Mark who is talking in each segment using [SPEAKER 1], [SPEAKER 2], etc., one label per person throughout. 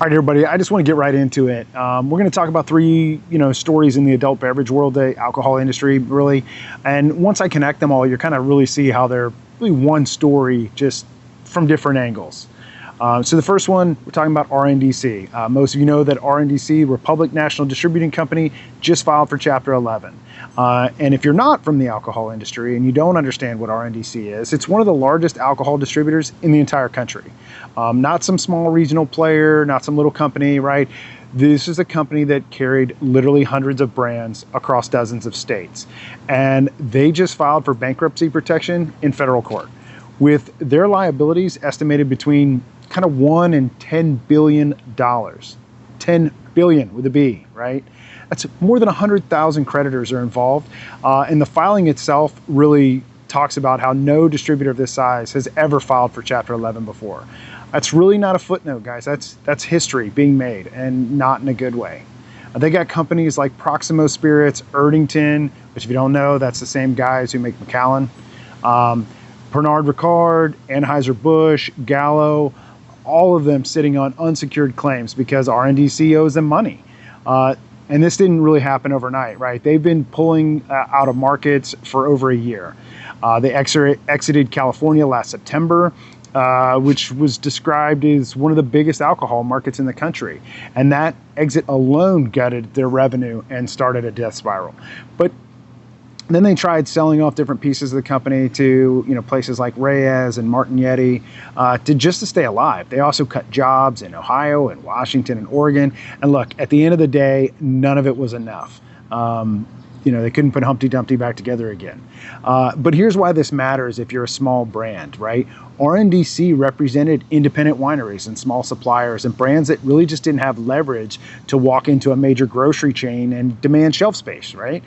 [SPEAKER 1] All right, everybody, I just want to get right into it. We're going to talk about three, stories in the adult beverage world, the alcohol industry, really. And once I connect them all, you're kind of really see how they're really one story, just from different angles. So the first one, we're talking about RNDC. Most of you know that RNDC, Republic National Distributing Company, just filed for Chapter 11. And if you're not from the alcohol industry and you don't understand what RNDC is, it's one of the largest alcohol distributors in the entire country. Not some small regional player, not some little company, right? This is a company that carried literally hundreds of brands across dozens of states. And they just filed for bankruptcy protection in federal court, with their liabilities estimated between kind of $1 and $10 billion. 10 billion with a B, right? That's more than 100,000 creditors are involved. And the filing itself really talks about how no distributor of this size has ever filed for Chapter 11 before. That's really not a footnote, guys. That's history being made, and not in a good way. They got companies like Proximo Spirits, Erdington, which if you don't know, that's the same guys who make Macallan, Pernod Ricard, Anheuser-Busch, Gallo, all of them sitting on unsecured claims because RNDC owes them money. And this didn't really happen overnight, right? They've been pulling out of markets for over a year. They exited California last September, which was described as one of the biggest alcohol markets in the country. And that exit alone gutted their revenue and started a death spiral. But then they tried selling off different pieces of the company to places like Reyes and Martignetti to stay alive. They also cut jobs in Ohio and Washington and Oregon. And look, at the end of the day, none of it was enough. They couldn't put Humpty Dumpty back together again. But here's why this matters if you're a small brand, right? RNDC represented independent wineries and small suppliers and brands that really just didn't have leverage to walk into a major grocery chain and demand shelf space, right?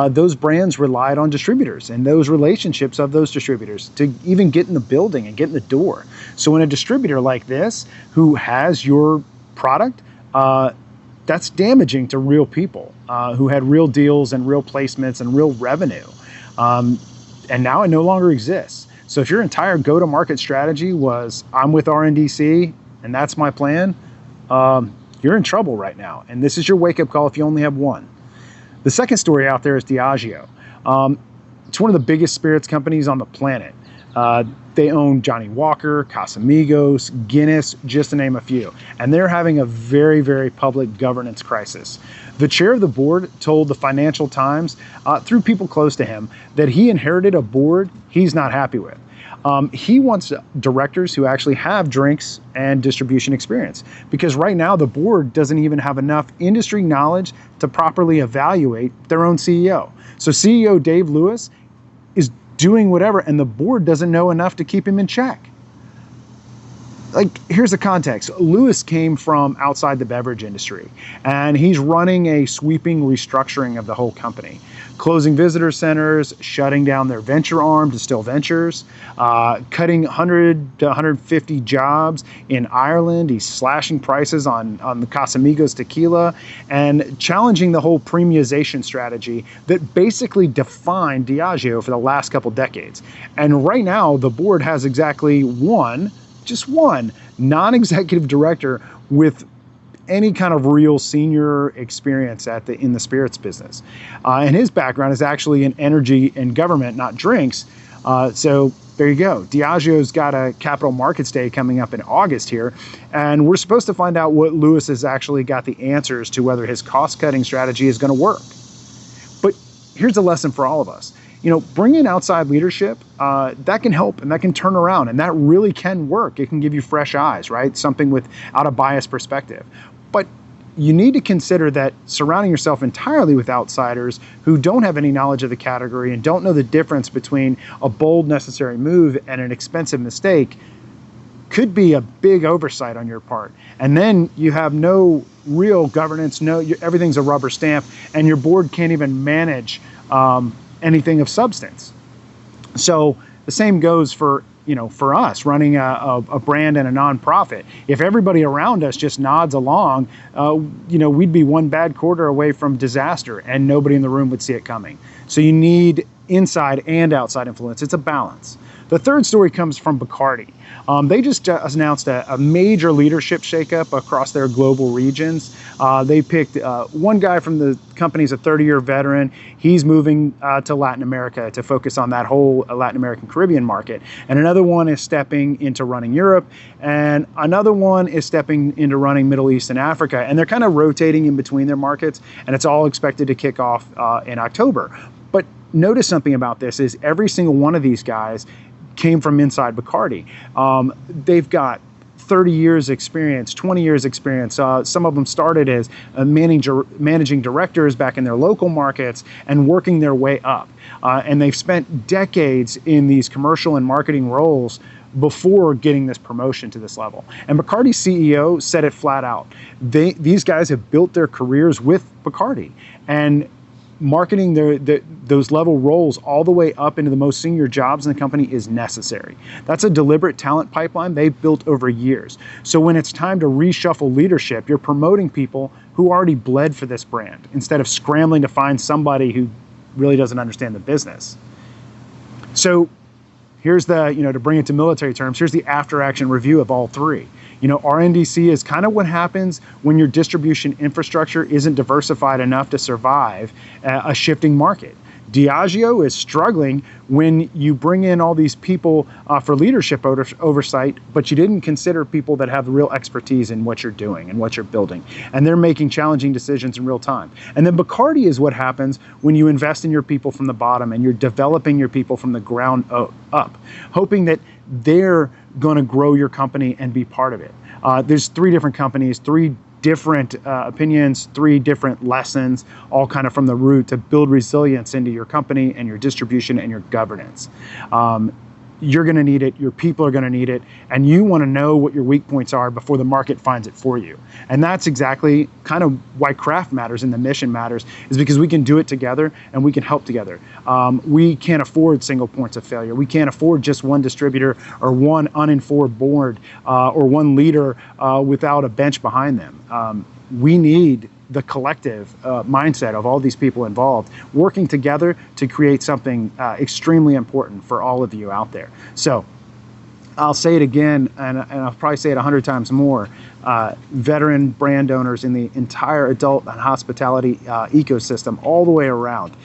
[SPEAKER 1] Those brands relied on distributors and those relationships of those distributors to even get in the building and get in the door. So when a distributor like this, who has your product, that's damaging to real people who had real deals and real placements and real revenue. And now it no longer exists. So if your entire go-to-market strategy was, I'm with RNDC and that's my plan, you're in trouble right now. And this is your wake-up call if you only have one. The second story out there is Diageo. It's one of the biggest spirits companies on the planet. They own Johnny Walker, Casamigos, Guinness, just to name a few. And they're having a very, very public governance crisis. The chair of the board told the Financial Times, through people close to him, that he inherited a board he's not happy with. He wants directors who actually have drinks and distribution experience, because right now the board doesn't even have enough industry knowledge to properly evaluate their own CEO. So CEO Dave Lewis is doing whatever, and the board doesn't know enough to keep him in check. Here's the context. Lewis came from outside the beverage industry, and he's running a sweeping restructuring of the whole company, closing visitor centers, shutting down their venture arm, Distill Ventures, cutting 100 to 150 jobs in Ireland. He's slashing prices on the Casamigos tequila and challenging the whole premiumization strategy that basically defined Diageo for the last couple decades. And right now, the board has exactly just one non-executive director with any kind of real senior experience in the spirits business. And his background is actually in energy and government, not drinks. So there you go. Diageo's got a capital markets day coming up in August here, and we're supposed to find out what Lewis has actually got the answers to whether his cost-cutting strategy is going to work. But here's a lesson for all of us. Bring in outside leadership, that can help and that can turn around, and that really can work. It can give you fresh eyes, right? Something without a biased perspective. But you need to consider that surrounding yourself entirely with outsiders who don't have any knowledge of the category and don't know the difference between a bold, necessary move and an expensive mistake could be a big oversight on your part. And then you have no real governance, everything's a rubber stamp, and your board can't even manage anything of substance. So the same goes for us running a brand and a nonprofit. If everybody around us just nods along, we'd be one bad quarter away from disaster and nobody in the room would see it coming. So you need inside and outside influence. It's a balance. The third story comes from Bacardi. They just announced a major leadership shakeup across their global regions. They picked one guy from the company's a 30-year veteran. He's moving to Latin America to focus on that whole Latin American Caribbean market. And another one is stepping into running Europe. And another one is stepping into running Middle East and Africa. And they're kind of rotating in between their markets. And it's all expected to kick off in October. But notice something about this is every single one of these guys came from inside Bacardi. They've got 30 years experience, 20 years experience. Some of them started as managing directors back in their local markets and working their way up. And they've spent decades in these commercial and marketing roles before getting this promotion to this level. And Bacardi's CEO said it flat out. These guys have built their careers with Bacardi, and marketing those level roles all the way up into the most senior jobs in the company is necessary. That's a deliberate talent pipeline they've built over years. So when it's time to reshuffle leadership, you're promoting people who already bled for this brand instead of scrambling to find somebody who really doesn't understand the business. So here's the, to bring it to military terms, here's the after action review of all three. RNDC is kind of what happens when your distribution infrastructure isn't diversified enough to survive a shifting market. Diageo is struggling when you bring in all these people for leadership oversight, but you didn't consider people that have real expertise in what you're doing and what you're building. And they're making challenging decisions in real time. And then Bacardi is what happens when you invest in your people from the bottom and you're developing your people from the ground up, hoping that they're going to grow your company and be part of it. There's three different companies, three different opinions, three different lessons, all kind of from the root to build resilience into your company and your distribution and your governance. You're going to need it. Your people are going to need it. And you want to know what your weak points are before the market finds it for you. And that's exactly kind of why craft matters and the mission matters, is because we can do it together and we can help together. We can't afford single points of failure. We can't afford just one distributor or one uninformed board or one leader without a bench behind them. We need the collective mindset of all these people involved working together to create something extremely important for all of you out there. So I'll say it again, and I'll probably say it 100 times more. Veteran brand owners in the entire adult and hospitality ecosystem all the way around.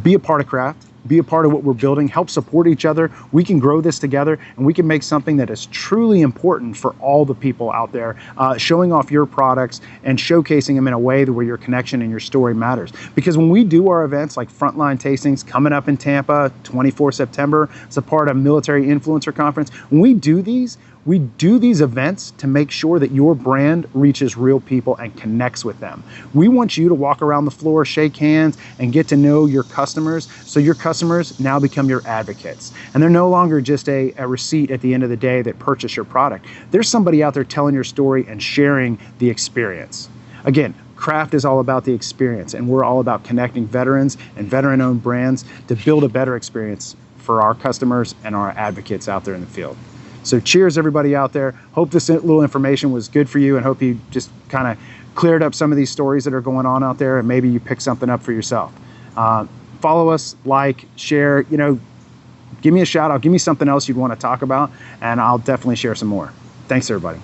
[SPEAKER 1] Be a part of craft. Be a part of what we're building, help support each other. We can grow this together, and we can make something that is truly important for all the people out there, showing off your products and showcasing them in a way where your connection and your story matters. Because when we do our events like Frontline Tastings coming up in Tampa, 24 September, it's a part of Military Influencer Conference. When we do these events to make sure that your brand reaches real people and connects with them. We want you to walk around the floor, shake hands, and get to know your customers, so your customers now become your advocates. And they're no longer just a receipt at the end of the day that purchase your product. There's somebody out there telling your story and sharing the experience. Again, craft is all about the experience, and we're all about connecting veterans and veteran-owned brands to build a better experience for our customers and our advocates out there in the field. So cheers, everybody out there. Hope this little information was good for you, and hope you just kind of cleared up some of these stories that are going on out there, and maybe you pick something up for yourself. Follow us, like, share, give me a shout out, give me something else you'd want to talk about, and I'll definitely share some more. Thanks, everybody.